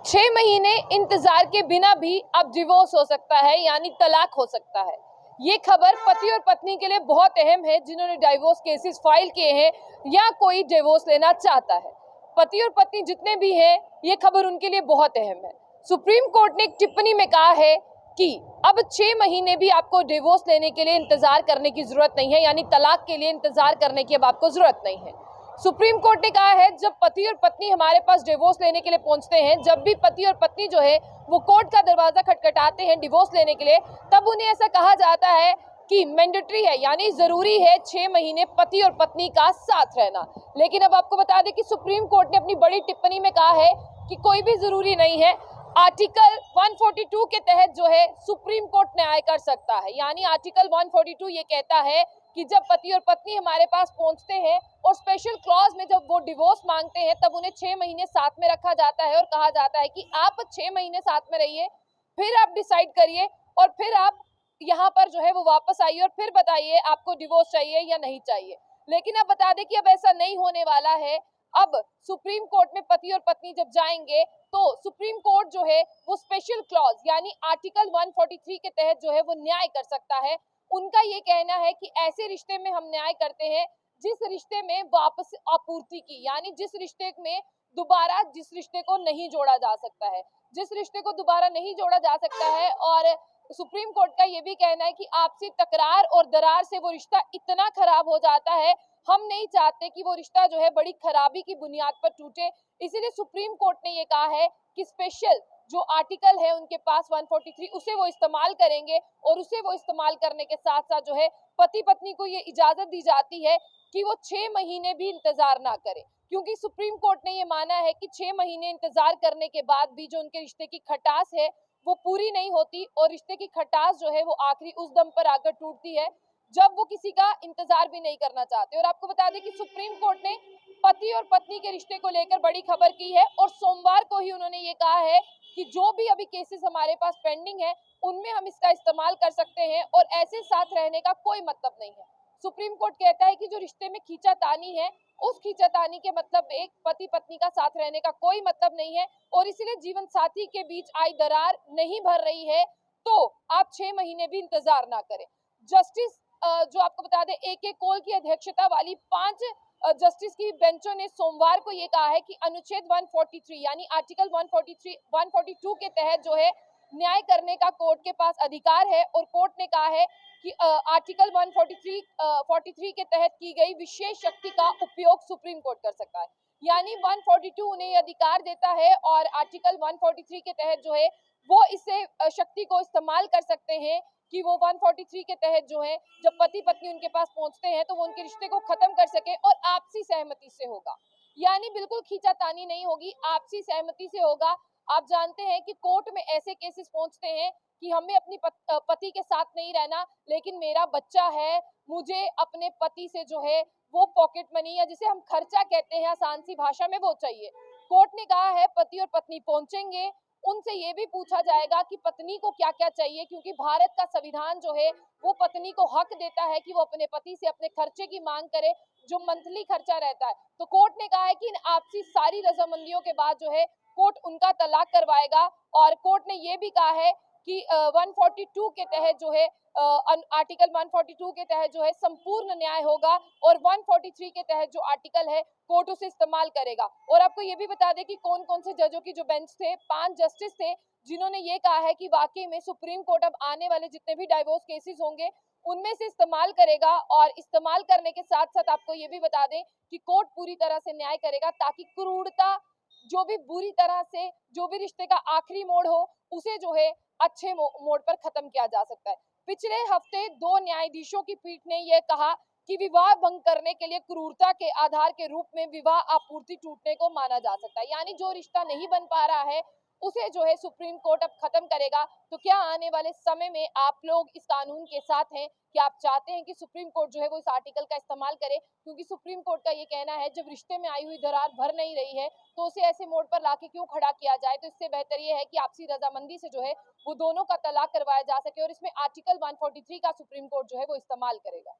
6 महीने इंतजार के बिना भी अब डिवोर्स हो सकता है, यानी तलाक हो सकता है। ये खबर पति और पत्नी के लिए बहुत अहम है जिन्होंने डिवोर्स केसेस फाइल किए हैं या कोई डिवोर्स लेना चाहता है। पति और पत्नी जितने भी हैं, ये खबर उनके लिए बहुत अहम है। सुप्रीम कोर्ट ने एक टिप्पणी में कहा है कि अब 6 महीने भी आपको डिवोर्स लेने के लिए इंतजार करने की जरूरत नहीं है, यानी तलाक के लिए इंतजार करने की अब आपको जरूरत नहीं है। सुप्रीम कोर्ट ने कहा है जब पति और पत्नी हमारे पास डिवोर्स लेने के लिए पहुंचते हैं, जब भी पति और पत्नी जो है वो कोर्ट का दरवाजा खटखटाते हैं डिवोर्स लेने के लिए, तब उन्हें ऐसा कहा जाता है कि मैंडेटरी है, यानी जरूरी है 6 महीने पति और पत्नी का साथ रहना। लेकिन अब आपको बता दें कि सुप्रीम कोर्ट ने अपनी बड़ी टिप्पणी में कहा है कि कोई भी जरूरी नहीं है। आर्टिकल 142 के तहत जो है सुप्रीम कोर्ट न्याय कर सकता है, यानी आर्टिकल 142 ये कहता है कि जब पति और पत्नी हमारे पास पहुंचते हैं और स्पेशल क्लॉज में जब वो डिवोर्स मांगते हैं, तब उन्हें 6 महीने साथ में रखा जाता है और कहा जाता है कि आप 6 महीने साथ में रहिए, फिर आप डिसाइड करिए और फिर आप यहाँ पर जो है वो वापस आइए और फिर बताइए आपको डिवोर्स चाहिए या नहीं चाहिए। लेकिन अब बता दें कि अब ऐसा नहीं होने वाला है। अब सुप्रीम कोर्ट में पति और पत्नी जब जाएंगे तो सुप्रीम कोर्ट जो है वो स्पेशल क्लॉज यानी आर्टिकल 143 के तहत जो है वो न्याय कर सकता है। उनका ये कहना है कि ऐसे रिश्ते में हम न्याय करते हैं जिस रिश्ते में वापस आपूर्ति की, यानी जिस रिश्ते में दोबारा जिस रिश्ते को नहीं जोड़ा जा सकता है, जिस रिश्ते को दोबारा नहीं जोड़ा जा सकता है। और सुप्रीम कोर्ट का ये भी कहना है कि आपसी तकरार और दरार से वो रिश्ता इतना खराब हो जाता है, हम नहीं चाहते कि वो रिश्ता जो है बड़ी खराबी की बुनियाद पर टूटे। इसीलिए सुप्रीम कोर्ट ने ये कहा है कि स्पेशल जो आर्टिकल है उनके पास 143 उसे वो इस्तेमाल करेंगे और उसे वो इस्तेमाल करने के साथ साथ जो है पति पत्नी को ये इजाजत दी जाती है कि वो 6 महीने भी इंतजार ना करें, क्योंकि सुप्रीम कोर्ट ने ये माना है कि 6 महीने इंतजार करने के बाद भी जो उनके रिश्ते की खटास है वो पूरी नहीं होती और रिश्ते की खटास जो है वो आखिरी उस दम पर आकर टूटती है जब वो किसी का इंतजार भी नहीं करना चाहते। और आपको बता दें कि सुप्रीम कोर्ट ने पति और पत्नी के रिश्ते को लेकर बड़ी खबर की है और सोमवार को ही उन्होंने ये कहा है कि जो भी अभी केसेस हमारे पास पेंडिंग है उनमें हम इसका इस्तेमाल कर सकते हैं और ऐसे साथ रहने का कोई मतलब नहीं है। सुप्रीम कोर्ट कहता है कि जो रिश्ते में खींचातानी है उस खींचातानी के मतलब एक पति पत्नी का साथ रहने का कोई मतलब नहीं है और इसलिए जीवन साथी के बीच आई दरार नहीं भर रही है तो आप 6 महीने भी इंतजार ना करें। जस्टिस जो आपको बता दें AK कौल की अध्यक्षता वाली 5 जस्टिस की बेंचों ने सोमवार को ये कहा है कि अनुच्छेद 143 यानी आर्टिकल 142 के तहत जो है न्याय करने का कोर्ट के पास अधिकार है और कोर्ट ने कहा है कि आर्टिकल 143 के तहत की गई विशेष शक्ति का उपयोग सुप्रीम कोर्ट कर सकता है, यानी 142 उन्हें अधिकार देता है और आर्टिकल 143 के तहत जो है वो इसे शक्ति को इस्तेमाल कर सकते हैं कि वो 143 के तहत जो है जब पति पत्नी उनके पास पहुंचते हैं तो वो उनके रिश्ते को खत्म कर सके और आपसी सहमति से होगा, यानी बिल्कुल खींचातानी नहीं होगी, आपसी सहमति से होगा। आप जानते हैं कि कोर्ट में ऐसे केसेस पहुंचते हैं कि हमें अपनी पति के साथ नहीं रहना लेकिन मेरा बच्चा है, मुझे अपने पति से जो है वो पॉकेट मनी या जिसे हम खर्चा कहते हैं आसान सी भाषा में वो चाहिए। कोर्ट ने कहा है पति और पत्नी पहुंचेंगे, उनसे ये भी पूछा जाएगा कि पत्नी को क्या क्या चाहिए, क्योंकि भारत का संविधान जो है वो पत्नी को हक देता है कि वो अपने पति से अपने खर्चे की मांग करे जो मंथली खर्चा रहता है। तो कोर्ट ने कहा है कि इन आपसी सारी रजामंदियों के बाद जो है कोर्ट उनका तलाक करवाएगा और कोर्ट ने ये भी कहा है कि 142 के तहत जो है आर्टिकल 142 के तहत जो है संपूर्ण न्याय होगा और 143 के तहत जो आर्टिकल है कोर्ट उसे इस्तेमाल करेगा। और आपको ये भी बता दें कि कौन कौन से जजों की जो बेंच थे, 5 जस्टिस थे जिन्होंने ये कहा है कि वाकई में सुप्रीम कोर्ट अब आने वाले जितने भी डाइवोर्स केसेस होंगे उनमें से इस्तेमाल करेगा और इस्तेमाल करने के साथ साथ आपको ये भी बता दें कि कोर्ट पूरी तरह से न्याय करेगा ताकि क्रूरता जो भी बुरी तरह से जो भी रिश्ते का आखिरी मोड़ हो उसे जो है अच्छे मोड़ पर खत्म किया जा सकता है। पिछले हफ्ते 2 न्यायाधीशों की पीठ ने यह कहा कि विवाह भंग करने के लिए क्रूरता के आधार के रूप में विवाह आपूर्ति टूटने को माना जा सकता है, यानी जो रिश्ता नहीं बन पा रहा है उसे जो है सुप्रीम कोर्ट अब खत्म करेगा। तो क्या आने वाले समय में आप लोग इस कानून के साथ हैं कि आप चाहते हैं कि सुप्रीम कोर्ट जो है वो इस आर्टिकल का इस्तेमाल करे, क्योंकि सुप्रीम कोर्ट का ये कहना है जब रिश्ते में आई हुई दरार भर नहीं रही है तो उसे ऐसे मोड़ पर लाके क्यों खड़ा किया जाए। तो इससे बेहतर ये है कि आपसी रजामंदी से जो है वो दोनों का तलाक करवाया जा सके और इसमें आर्टिकल 143 का सुप्रीम कोर्ट जो है वो इस्तेमाल करेगा।